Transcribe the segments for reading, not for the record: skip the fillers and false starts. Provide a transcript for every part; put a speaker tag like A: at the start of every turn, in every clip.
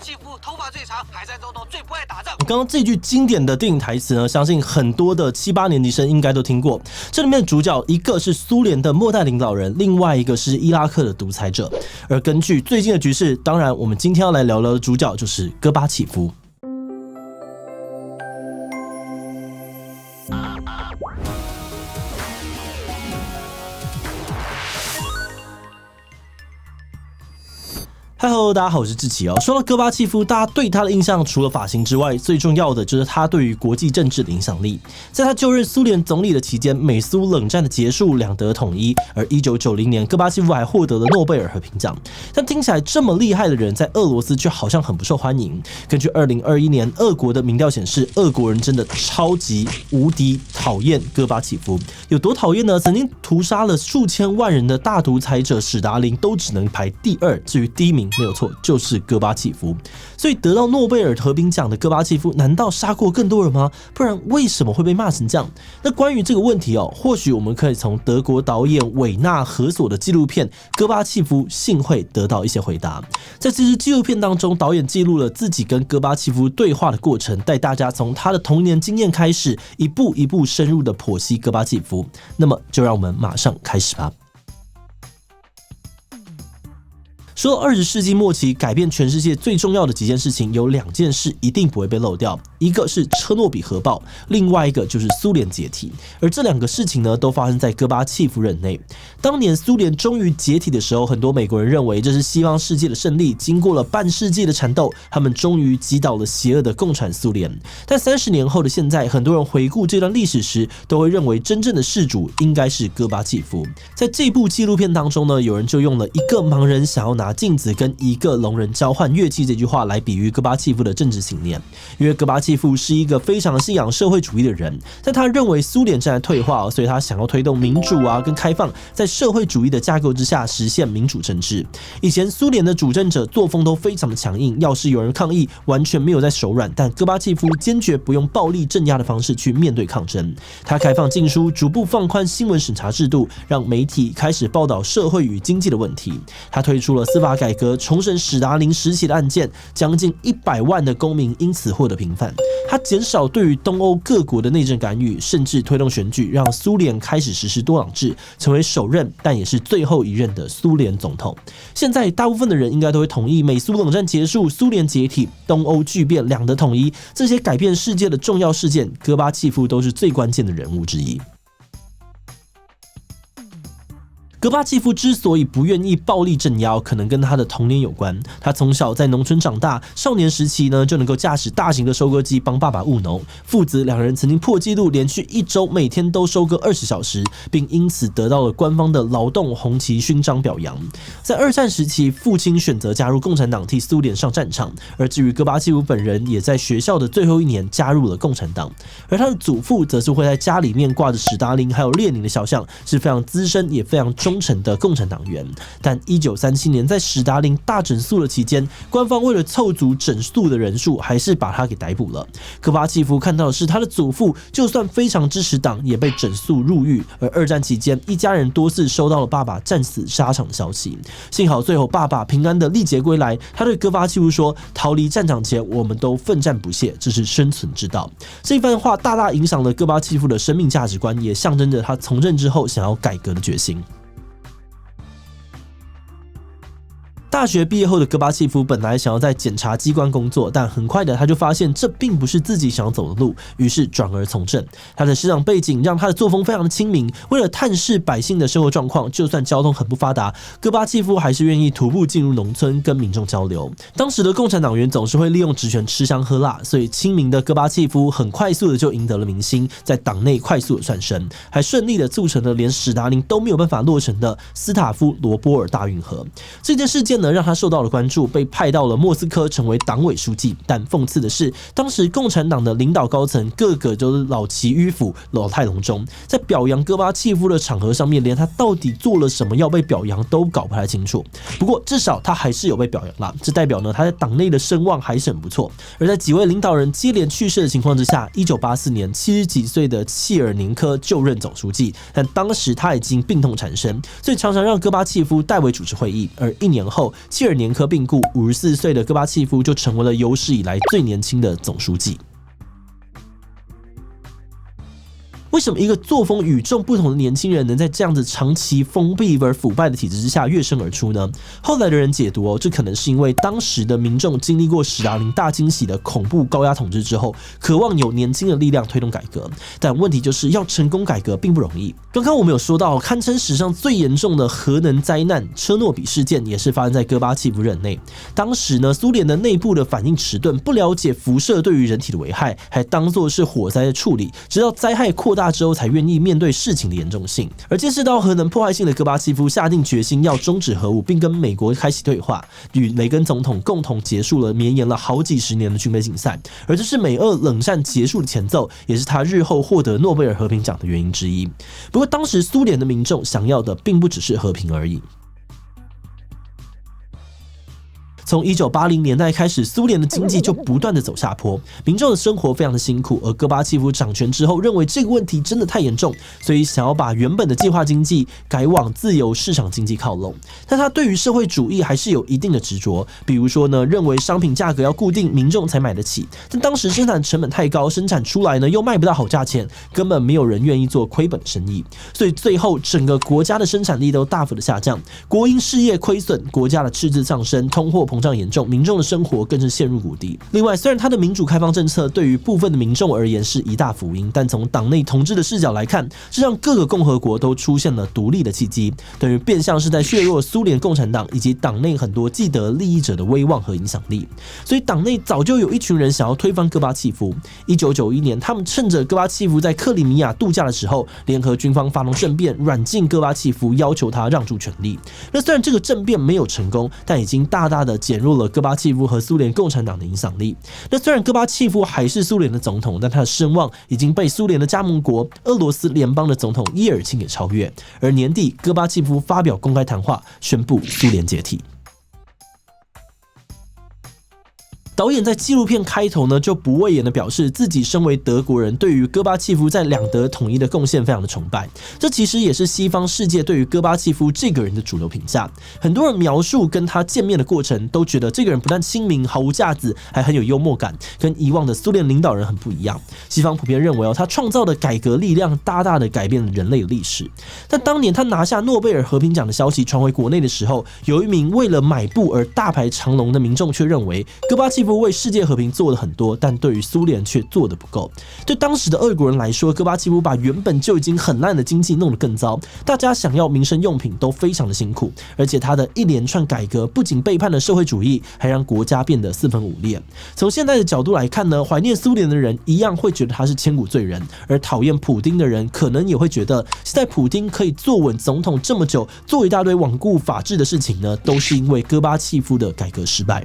A: 契夫头发最长，海战总统最不爱打仗。
B: 刚刚这句经典的电影台词呢，相信很多的7、8年级生应该都听过。这里面的主角一个是苏联的末代领导人，另外一个是伊拉克的独裁者。而根据最近的局势，当然我们今天要来聊聊的主角就是戈巴契夫。Hello， 大家好，我是志奇哦。说到戈巴契夫，大家对他的印象除了发型之外，最重要的就是他对于国际政治的影响力。在他就任苏联总理的期间，美苏冷战的结束，两德统一。而1990年，戈巴契夫还获得了诺贝尔和平奖。但听起来这么厉害的人，在俄罗斯却好像很不受欢迎。根据2021年俄国的民调显示，俄国人真的超级无敌讨厌戈巴契夫。有多讨厌呢？曾经屠杀了数千万人的大独裁者史达林都只能排第2，至于第1名没有错，就是戈巴契夫。所以得到诺贝尔和平奖的戈巴契夫，难道杀过更多人吗？不然为什么会被骂成这样？那关于这个问题或许我们可以从德国导演韦纳·何索的纪录片《戈巴契夫幸会》得到一些回答。在这支纪录片当中，导演记录了自己跟戈巴契夫对话的过程，带大家从他的童年经验开始，一步一步深入的剖析戈巴契夫。那么就让我们马上开始吧。说到20世纪末期改变全世界最重要的几件事情，有2件事一定不会被漏掉，一个是车诺比核爆，另外一个就是苏联解体。而这2个事情呢，都发生在戈巴契夫任内。当年苏联终于解体的时候，很多美国人认为这是西方世界的胜利，经过了半世纪的缠斗，他们终于击倒了邪恶的共产苏联。但30年后的现在，很多人回顾这段历史时，都会认为真正的事主应该是戈巴契夫。在这部纪录片当中呢，有人就用了一个盲人想要拿镜子跟一个聋人交换乐器这句话来比喻戈巴契夫的政治信念。因为戈巴契夫是一个非常信仰社会主义的人，但他认为苏联正在退化，所以他想要推动民主跟开放，在社会主义的架构之下实现民主政治。以前苏联的主政者作风都非常的强硬，要是有人抗议，完全没有在手软，但戈巴契夫坚决不用暴力镇压的方式去面对抗争。他开放禁书，逐步放宽新闻审查制度，让媒体开始报道社会与经济的问题。他推出了司法改革，重审史达林时期的案件，将近100万的公民因此获得平反。他减少对于东欧各国的内政干预，甚至推动选举，让苏联开始实施多党制，成为首任但也是最后一任的苏联总统。现在大部分的人应该都会同意，美苏冷战结束，苏联解体，东欧剧变，两德统一，这些改变世界的重要事件，戈巴契夫都是最关键的人物之一。戈巴契夫之所以不愿意暴力镇压，可能跟他的童年有关。他从小在农村长大，少年时期呢就能够驾驶大型的收割机帮爸爸务农。父子2人曾经破纪录，连续1周每天都收割20小时，并因此得到了官方的劳动红旗勋章表扬。在2战时期，父亲选择加入共产党，替苏联上战场。而至于戈巴契夫本人，也在学校的最后1年加入了共产党。而他的祖父则是会在家里面挂着史达林还有列宁的肖像，是非常资深也非常忠诚的共产党员。但1937年在史达林大整肃的期间，官方为了凑足整肃的人数，还是把他给逮捕了。戈巴契夫看到的是他的祖父就算非常支持党，也被整肃入狱。而2战期间，一家人多次收到了爸爸战死沙场的消息。幸好最后爸爸平安的历劫归来。他对戈巴契夫说：“逃离战场前，我们都奋战不懈，这是生存之道。”这番话大大影响了戈巴契夫的生命价值观，也象征着他从政之后想要改革的决心。大学毕业后的戈巴契夫本来想要在检察机关工作，但很快的他就发现这并不是自己想要走的路，于是转而从政。他的师长背景让他的作风非常的亲民，为了探视百姓的生活状况，就算交通很不发达，戈巴契夫还是愿意徒步进入农村跟民众交流。当时的共产党员总是会利用职权吃香喝辣，所以亲民的戈巴契夫很快速的就赢得了民心，在党内快速的窜升，还顺利的促成了连史达林都没有办法落成的斯塔夫罗波尔大运河。这件事件呢，让他受到了关注，被派到了莫斯科成为党委书记。但讽刺的是，当时共产党的领导高层个个都是老骑迂腐、老态龙钟，在表扬戈巴契夫的场合上面，连他到底做了什么要被表扬都搞不太清楚。不过至少他还是有被表扬啦，这代表呢他在党内的声望还是很不错。而在几位领导人接连去世的情况之下，1984年70几岁的契尔宁科就任总书记，但当时他已经病痛缠身，所以常常让戈巴契夫代为主持会议。而1年后，切尔年科病故，54岁的戈巴契夫就成为了有史以来最年轻的总书记。为什么一个作风与众不同的年轻人能在这样子长期封闭而腐败的体制之下跃升而出呢？后来的人解读这可能是因为当时的民众经历过史达林大清洗的恐怖高压统治之后，渴望有年轻的力量推动改革。但问题就是要成功改革并不容易。刚刚我们有说到，堪称史上最严重的核能灾难车诺比事件，也是发生在戈巴契夫任内。当时呢，苏联的内部的反应迟钝，不了解辐射对于人体的危害，还当作是火灾的处理，直到灾害扩大之后才愿意面对事情的严重性。而见识到核能破坏性的戈巴契夫下定决心要终止核武，并跟美国开启对话，与雷根总统共同结束了绵延了好几十年的军备竞赛。而这是美俄冷战结束的前奏，也是他日后获得诺贝尔和平奖的原因之一。不过当时苏联的民众想要的并不只是和平而已。从1980年代开始，苏联的经济就不断的走下坡，民众的生活非常的辛苦。而戈巴契夫掌权之后，认为这个问题真的太严重，所以想要把原本的计划经济改往自由市场经济靠拢。但他对于社会主义还是有一定的执着，比如说呢，认为商品价格要固定，民众才买得起。但当时生产成本太高，生产出来呢又卖不到好价钱，根本没有人愿意做亏本的生意。所以最后整个国家的生产力都大幅的下降，国营事业亏损，国家的赤字上升，通货膨胀严重，民众的生活更是陷入谷底。另外，虽然他的民主开放政策对于部分的民众而言是一大福音，但从党内统治的视角来看，这让各个共和国都出现了独立的契机，等于变相是在削弱苏联共产党以及党内很多既得利益者的威望和影响力。所以党内早就有一群人想要推翻戈巴契夫。1991年，他们趁着戈巴契夫在克里米亚度假的时候，联合军方发动政变，软禁戈巴契夫，要求他让出权力。那虽然这个政变没有成功，但已经大大的减弱了戈巴契夫和苏联共产党的影响力。那虽然戈巴契夫还是苏联的总统，但他的声望已经被苏联的加盟国俄罗斯联邦的总统叶尔钦给超越。而年底，戈巴契夫发表公开谈话，宣布苏联解体。导演在纪录片开头呢，就不讳言的表示自己身为德国人，对于戈巴契夫在两德统一的贡献非常的崇拜。这其实也是西方世界对于戈巴契夫这个人的主流评价。很多人描述跟他见面的过程，都觉得这个人不但亲民、毫无架子，还很有幽默感，跟以往的苏联领导人很不一样。西方普遍认为他创造的改革力量大大的改变了人类的历史。但当年他拿下诺贝尔和平奖的消息传回国内的时候，有一名为了买布而大排长龙的民众却认为戈巴契夫为世界和平做了很多，但对于苏联却做得不够。对当时的俄国人来说，戈巴契夫把原本就已经很烂的经济弄得更糟，大家想要民生用品都非常的辛苦，而且他的一连串改革不仅背叛了社会主义，还让国家变得四分五裂。从现在的角度来看呢，怀念苏联的人一样会觉得他是千古罪人，而讨厌普丁的人可能也会觉得，现在普丁可以坐稳总统这么久，做一大堆罔顾法治的事情呢，都是因为戈巴契夫的改革失败。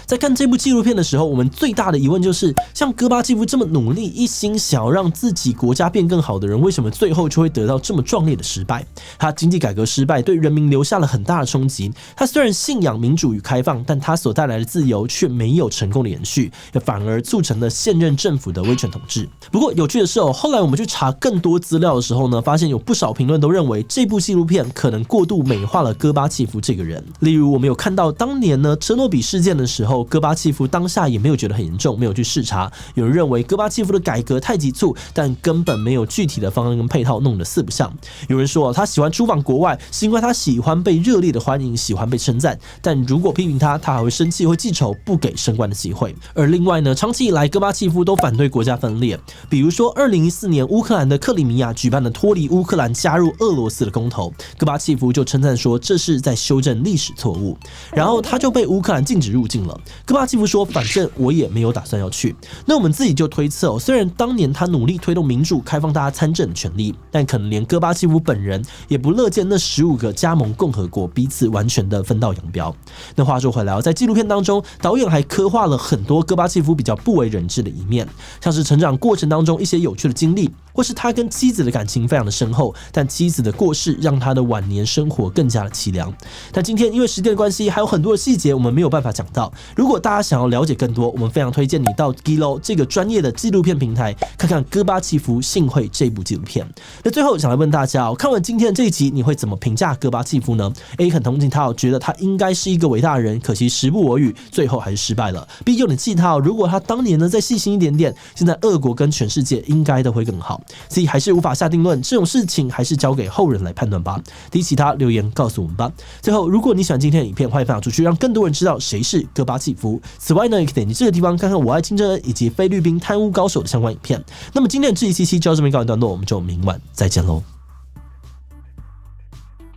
B: 在看这部纪录片的时候，我们最大的疑问就是，像戈巴契夫这么努力，一心想要让自己国家变更好的人，为什么最后就会得到这么壮烈的失败？他经济改革失败，对人民留下了很大的冲击。他虽然信仰民主与开放，但他所带来的自由却没有成功的延续，反而促成了现任政府的威权统治。不过有趣的是后来我们去查更多资料的时候呢，发现有不少评论都认为这部纪录片可能过度美化了戈巴契夫这个人。例如，我们有看到当年呢车诺比事件的时候，戈巴契夫当下也没有觉得很严重，没有去视察。有人认为戈巴契夫的改革太急促，但根本没有具体的方案跟配套，弄得四不像。有人说他喜欢出访国外，是因为他喜欢被热烈的欢迎，喜欢被称赞。但如果批评他，他还会生气，会记仇，不给升官的机会。而另外呢，长期以来戈巴契夫都反对国家分裂。比如说2014年乌克兰的克里米亚举办了脱离乌克兰加入俄罗斯的公投，戈巴契夫就称赞说这是在修正历史错误，然后他就被乌克兰禁止入境了。戈巴契夫说反正我也没有打算要去。那我们自己就推测虽然当年他努力推动民主，开放大家参政的权利，但可能连戈巴契夫本人也不乐见那15个加盟共和国彼此完全的分道扬镳。那话说回来，在纪录片当中，导演还刻画了很多戈巴契夫比较不为人知的一面，像是成长过程当中一些有趣的经历，或是他跟妻子的感情非常的深厚，但妻子的过世让他的晚年生活更加的凄凉。但今天因为时间的关系，还有很多的细节我们没有办法讲到，如果大家想要了解更多，我们非常推荐你到 Giloo 这个专业的纪录片平台看看戈巴契夫幸会这部纪录片。那最后想来问大家看完今天的这一集，你会怎么评价戈巴契夫呢 ？A 很同情他觉得他应该是一个伟大的人，可惜时不我与，最后还是失败了。B 有点气他如果他当年呢再细心一点点，现在俄国跟全世界应该都会更好。C 还是无法下定论，这种事情还是交给后人来判断吧。D 其他留言告诉我们吧。最后，如果你喜欢今天的影片，欢迎分享出去，让更多人知道谁是戈巴契夫。此外呢，也可以点击这个地方看看我爱金正恩以及菲律宾贪污高手的相关影片。那么今天的这一期就到这边告一段落，我们就明晚再见喽。